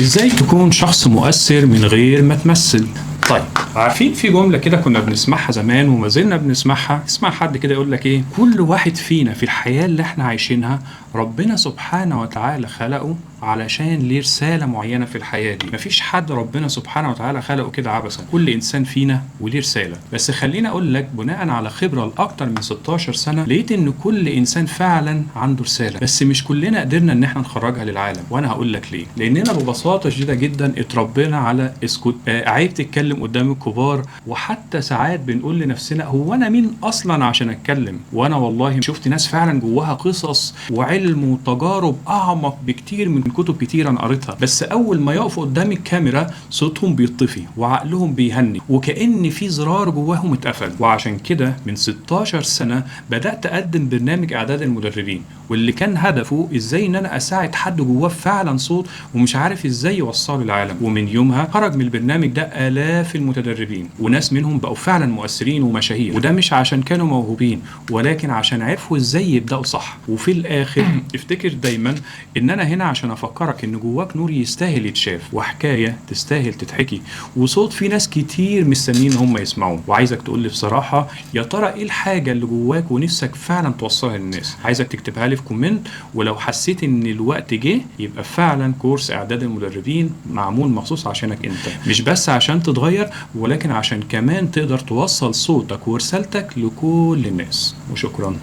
ازاي تكون شخص مؤثر من غير ما تمثل؟ طيب، عارفين في جملة كده كنا بنسمعها زمان وما زلنا بنسمعها، اسمع حد كده يقول لك ايه: كل واحد فينا في الحياة اللي احنا عايشينها ربنا سبحانه وتعالى خلقه علشان ليه رسالة معينة في الحياة دي. مفيش حد ربنا سبحانه وتعالى خلقه كده عبثا، كل انسان فينا وليه رسالة. بس خليني اقول لك بناء على خبرة لاكتر من 16 سنة لقيت ان كل انسان فعلا عنده رسالة، بس مش كلنا قدرنا ان احنا نخرجها للعالم. وانا هقول لك ليه. لاننا ببساطة شديدة جدا اتربينا على اسكت، عيب تتكلم قدام الكبار، وحتى ساعات بنقول لنفسنا هو انا مين اصلا عشان اتكلم. وانا والله شفت ناس فعلا جواها قصص وعلم وتجارب اعمق بكتير من كتب كتير انا قريتها، بس اول ما يقفوا قدام الكاميرا صوتهم بيطفي وعقلهم بيهني وكأن في زرار جواهم اتقفل. وعشان كده من 16 سنة بدأت اقدم برنامج اعداد المدربين، واللي كان هدفه ازاي ان انا اساعد حد جواه فعلا صوت ومش عارف ازاي يوصله للعالم. ومن يومها خرج من البرنامج ده آلاف المتدربين، وناس منهم بقوا فعلا مؤثرين ومشاهير. وده مش عشان كانوا موهوبين، ولكن عشان عرفوا ازاي يبدأوا صح. وفي الاخر افتكر دايما ان انا هنا عشان افكرك ان جواك نور يستاهل يتشاف، وحكاية تستاهل تتحكي، وصوت في ناس كتير مستنيين هم يسمعوه. وعايزك تقول لي بصراحة، يا ترى ايه الحاجة اللي جواك ونفسك فعلا توصلها للناس؟ عايزك تكتبها لي في كومنت. ولو حسيت ان الوقت جه، يبقى فعلا كورس اعداد المدربين معمول مخصوص عشانك انت، مش بس عشان تتغير، ولكن عشان كمان تقدر توصل صوتك ورسالتك لكل الناس. وشكرا.